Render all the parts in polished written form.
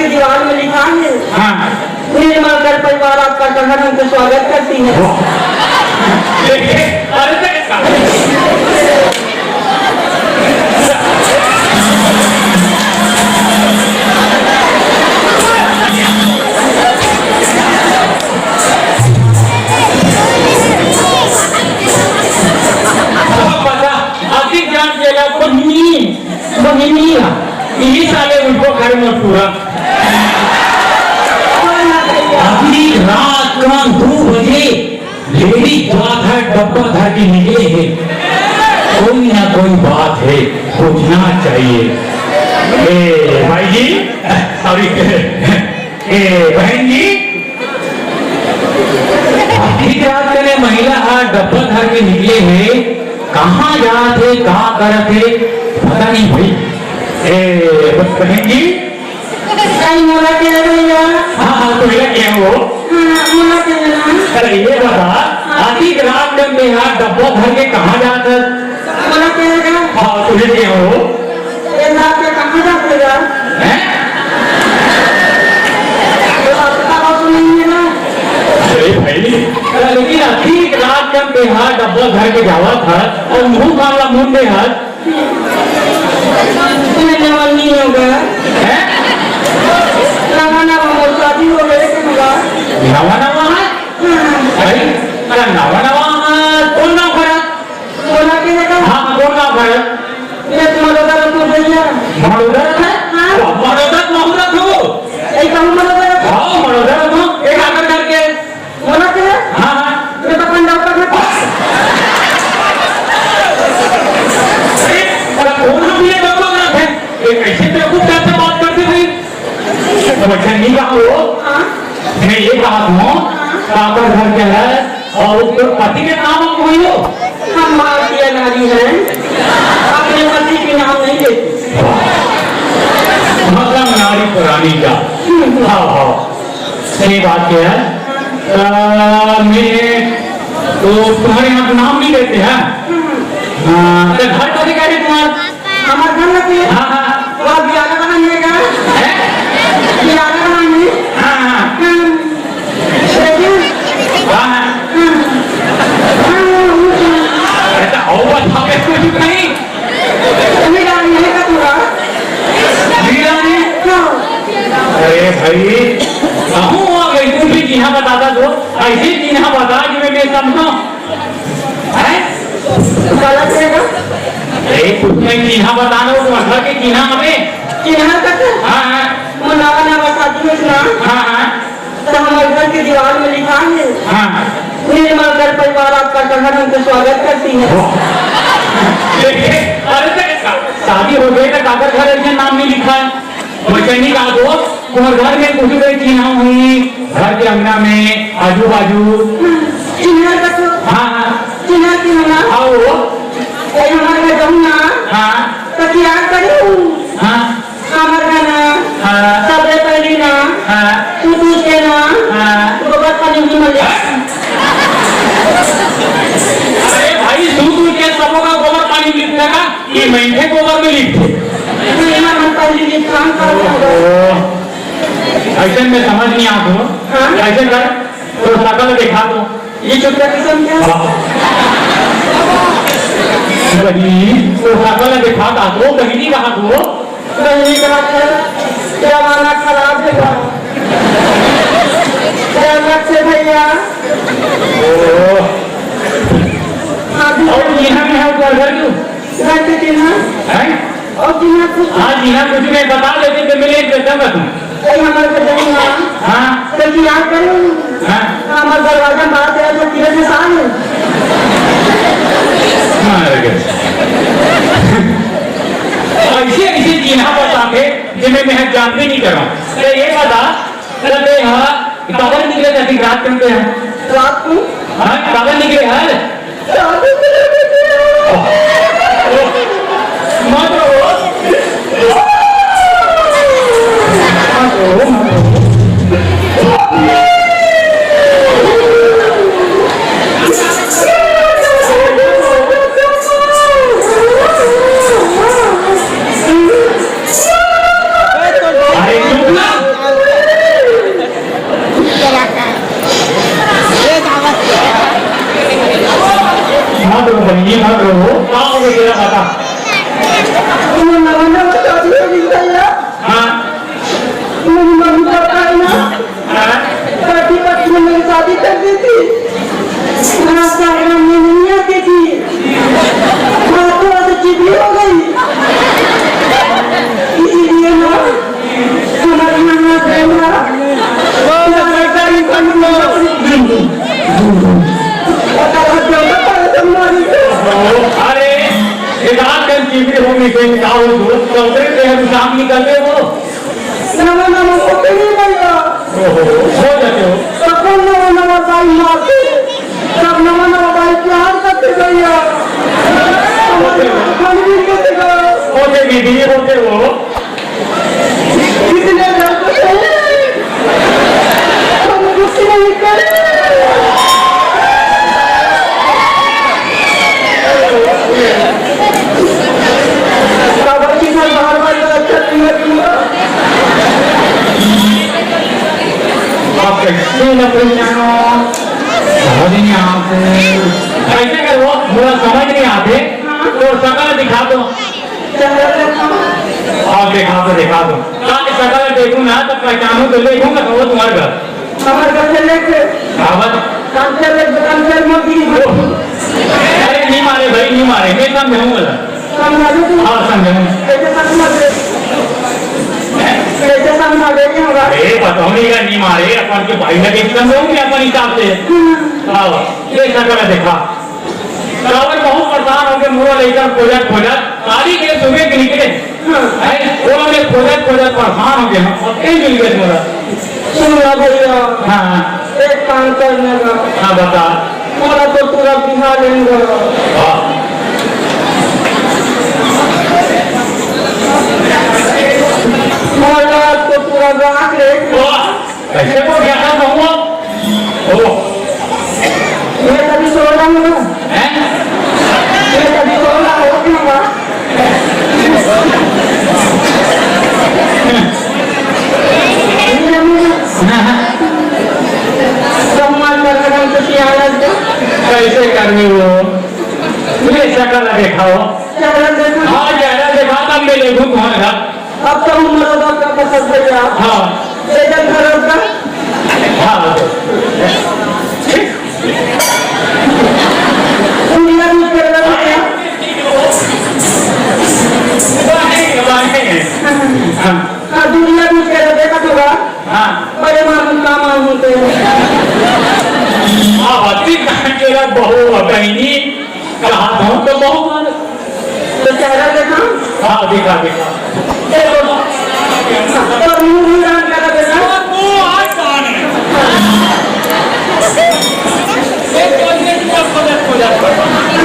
की दीवार में लिखा है। हाँ। निर्मल कर परिवार आपका कहाँ हमसे स्वागत करती है। यही साले उनको घर में पूरा अभी रात का 2 बजे लेडी द्वार डब्बा धर के निकले हैं। कोई ना कोई बात है, पूछना चाहिए। भाई जी, सॉरी, बहन जी, अभी रात के महिला डब्बा धर के निकले हैं। कहाँ जाते, कहाँ करते पता नहीं भाई। बहन जी, मोला के भैया। हाँ तो मेरा क्या हो? मोला के अरे ये बता, आधी रात में यहाँ डब्बा भर के कहाँ जाता? मोला के हाँ तुझे क्या हो? ये रात के कहाँ जातेगा? हैं? आपका बात नहीं है ना? अरे भाई, लेकिन आधी रात में यहाँ डब्बा भर के जावा था और मुँह मामला मुंडे हाथ नहीं होगा। नवा शादी हो गए नवा नवा अरे नवा नवा कौन नाम खड़ा? बोला के देखा। हाँ कौन नाम खड़ा? एक मरोदा तो भैया। मरोदा है? हाँ। मरोदा मुहूर्त हो? एक मरोदा। हाँ मरोदा हो। एक आकर करके बोला के। हाँ हाँ। ये तो पंजाब का है। कैसे बेवकूफ कैसे बात करते थे? बच्चा नहीं कहा वो? मैं ये कहा हूँ आपका घर क्या है और उसके पति के नाम हम कोई हो? हम भारतीय नारी हैं, अपने पति के नाम नहीं लेते। मतलब नारी पुरानी का। हाँ हाँ सही बात क्या है। मैं तो तुम्हारे यहाँ नाम नहीं लेते हैं। घर कभी कह रहे तुम्हारा? हमारे घर में भी। हाँ हाँ वह बियाह बनाइएगा। बियाह बनाइए। हाँ हाँ ऐसा होगा था कुछ नहीं। अरे भाई कहूँ आ गई तुम भी जीना बताता तो ऐसे जीना बता कि मैं समझा कुछ नहीं जीना बताना वो मतलब कि जीना हमें चिन्हा तक। हाँ हाँ मुनावा ना बताती है ना। हाँ हाँ तो हमारे घर की दीवार में लिखा है। हाँ निर्मल कर परिवार आपका कहाँ हमसे स्वागत करती है। अरे शादी हो गई तो कागज घर ऐसे नाम नहीं लिखा है। वैसे नहीं कहा तो तुम्हारे घर में कुछ गई चिन्हा हुई घर के अंगना में आजू बाजू। चिन्हा तक। हाँ हाँ चिन्हा की ना। आओ हमारे घर जाऊँ ना। हाँ तो क्या करूँ? हाँ हमारे घर ना। हाँ सबसे पहली ना। हाँ तू पूछे ना। हाँ गोबर पानी भी मिल जाए। अरे भाई दूध के सबों का गोबर पानी लिखने का कि मेंढे गोबर में लिखते? ऐसे में समझ नहीं आता हूँ। ऐसे कर तो शकल दिखा दो। ये छोटा किस्म क्या? तो शकल दिखाता तो बहनी कहा तो बहनी कहा तेरा माना खराब है से भैया। और जीना में है घर क्यों? घर के जीना और जीना कुछ। हाँ जीना कुछ नहीं बता देते तो मिले देता तुम। हमारे घर जाऊंगा। हाँ तो क्या करूँ? हाँ हमारे दरवाजा बात है तो किधर से साल है। ऐसे ऐसे जीना बता के जिन्हें मैं जान भी नहीं कर रहा हूँ। ये बता चलते हाँ कागज निकले जाती रात करते हैं रात को। हाँ कागज निकले हर अरे रात का चीज़ें होंगी कोई का हो दो चौधरी से हम शाम निकलते हो नवा नवा होते नहीं भैया हो जाते हो सब नवा नवा बाई मारते सब नवा नवा बाई प्यार करते भैया होते दीदी होते हो कितने लड़के हम कुछ नहीं करे कैसे करो मुझे समझ नहीं आते तो शकल दिखा दो और दिखा दो शकल देखूं ना तो पहचानू तो देखूंगा तो वो तुम्हारे घर हमारे घर से लेके अरे नहीं मारे भाई नहीं मारे मैं समझाऊंगा हाँ समझाऊंगा पता नहीं का नहीं मारे अपन के भाई लगे समझाऊंगे अपन हिसाब से ये शकल देखा रावण बहुत परेशान होकर मुरा लेकर खोजत सारी के सुबह के निकले वो लोग खोजत परेशान हो गए और कहीं मिल गए मुरा सुना भैया हाँ एक काम करने का हाँ बता पूरा तो पूरा बिहार लेंगे तो पूरा गाँव ले कैसे को क्या था कहूँगा मैं कभी सो रहा हूँ मैं कभी सो रहा हूँ कैसे करनी हो ये शकल दिखाओ हाँ चेहरा दिखा तब मैं देखूँ तुम्हारे घर अब तो उम्र होगा का पसंद भैया हाँ लेकिन घर होगा हाँ दुनिया में कर रहा है हाँ दुनिया में कर देखा होगा हाँ बड़े मामूल का मामूल होते हैं हाँ बच्ची तेरा बहु बहनी कहा था तो बहु तो चेहरा देखा हाँ दिखा और मुंह रान करा देखा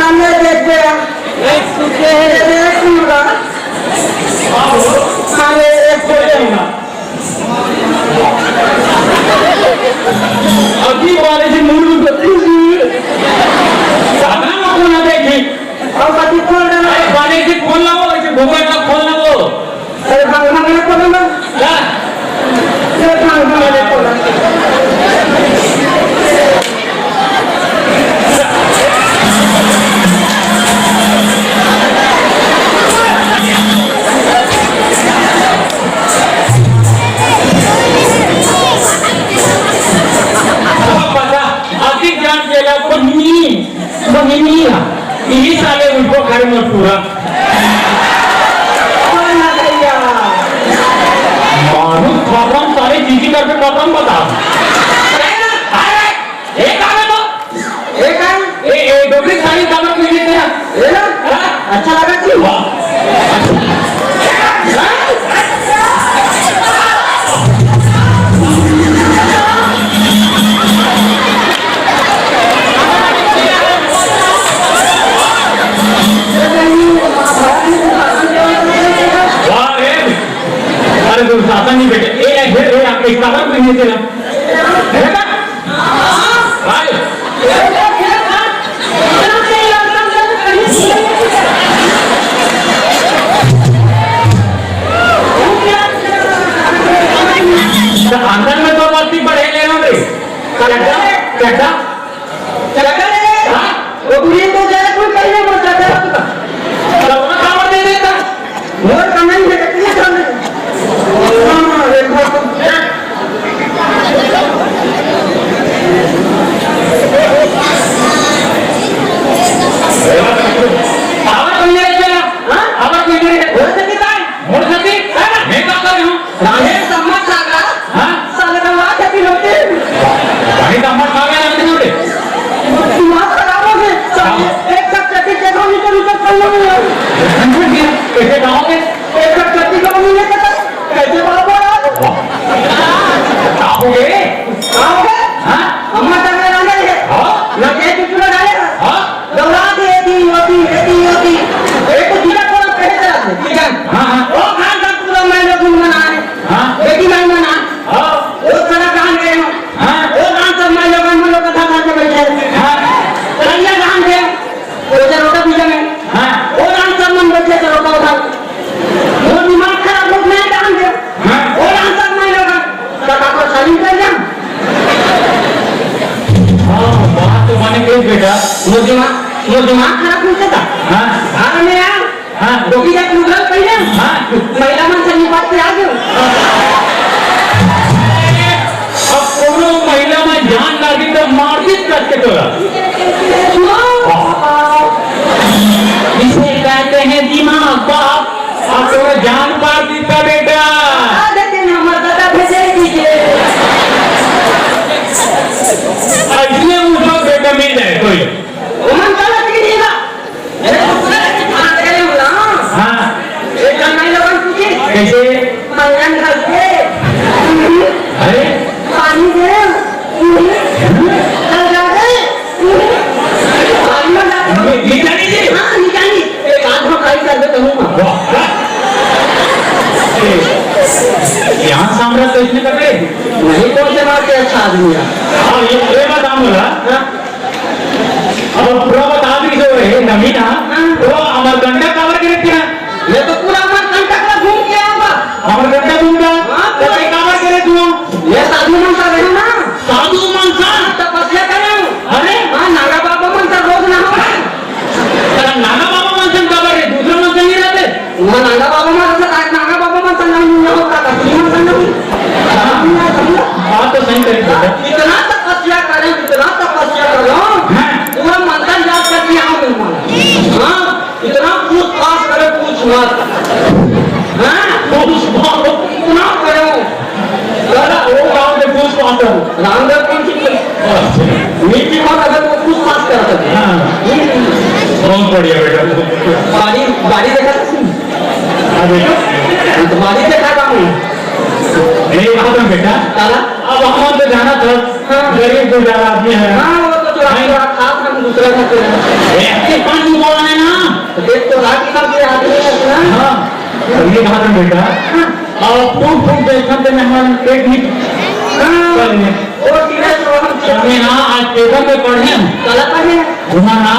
हमें देख गया एक मुर्गा हमें एक खोजेगा अभी वाले से मूल साधना में कौन है देखी और बाकी खोल देना वाले से खोल ना हो ऐसे भूखे का खोल ना हो अरे भाग में खोलूंगा ये भाग में खोलूंगा यही साले उनको खाए मत पूरा मानू प्रॉब्लम सारे चीज़ी करके प्रॉब्लम बता डोकरी साड़ी कामर में लेते हैं अच्छा लगा कि शासन नहीं बेटे आपके कामर में लेते हैं अंदर में तो बात बढ़े ले वो बुरी तो जाए कोई कहीं मत जाता कामर दे देता और कमाई है कितने सामने हां देखो आवाज कोई नहीं चला हां आवाज कोई नहीं हो सकती है हो सकती है मैं क्या कर रहा हूं रामे सम्मत सागा हां साले का वाट है होते भाई का मत आ गया नहीं होते दिमाग खराब हो गए एक सब चटी देखो हो गए आओगे हाँ अम्मा तक में रहने है हाँ ना के चुटला डाले हाँ दौड़ा दे होती एक तो दिया को कहे जरा ठीक है हाँ हाँ ओ खान का पूरा मैं लोग मनाने हाँ बेटी मैं मना हाँ वो सारा गान गए हो हाँ वो गान सब मैं लोग कथा करके बैठे हाँ कन्या गान गए वो जरोटा पूजा में हाँ वो गान सब मन बैठे जरोटा उठा वो दिमाग खराब लोग मैं गान गए हाँ वो गान सब मैं लोग कथा को शादी कर जा हाँ बात तो माने गई बेटा वो दिमाग खराब नहीं था हाँ घर में आ हाँ रोगी जाके लुगल पहले हाँ महिला मन से निपात पे आ गयो अब कोनो महिला में जान लगी तो मारपीट करके तोरा इसे कहते हैं दिमाग बाप अब तो जान मार दीता बेटा देते ना हमारा दादा भेजे दीजिए इसलिए मुझे बेटा मिल जाए कोई उमन चला कीजिएगा हाँ तेरे बोला हाँ एक जन नहीं लोगन पूछे कैसे मंगन घर से अरे पानी दे चल जा दे पानी में डाल निकाली जी हाँ निकाली एक आध खाई कर दे कहूँगा यहाँ सामरा तो इसने कर रहे नहीं कौन से बात के अच्छा आदमी है हाँ ये बात हम बोला अब पूरा बता दी जो है नवीना वो अमरकंडा कवर करते हैं मैं तो पूरा मन कंटक में घूम के आऊंगा अमरकंडा घूमता तो कई कवर करे तू ये साधु मन का रहना ना साधु मनसा तपस्या करे अरे हाँ नागा बाबा मन का रोज ना हो तेरा नागा बाबा मनसन कवर है दूसरा मनसन नहीं रहते वो नागा बाबा मन का नागा बाबा मन का नहीं होता कसली मन का नहीं बात तो सही करी बेटा इतना तपस्या करें हाँ पूरा मंत्र याद करके आओ हाँ इतना पूछ पास करे पूछ मत हाँ इतना करो वो गाँव में पूछ पास हो रामदेव कौन सी मीठी मत अगर वो पूछ पास करते थे हाँ बहुत बढ़िया बेटा बाड़ी देखा हाँ बेटा तो बाड़ी देखा था नहीं बात है बेटा ताला अब हम तो जाना था गरीब गुजरात आदमी है हाँ वो तो थोड़ा खास हम दूसरा का ऐसे पानी बोला है ना देख तो रात का भी आदमी है ना हाँ ये बात है बेटा अब फूट देखा तो मेहमान पेट नहीं वो सीधे तो हम ना आज पेपर में पढ़े ताला पढ़े घुमाना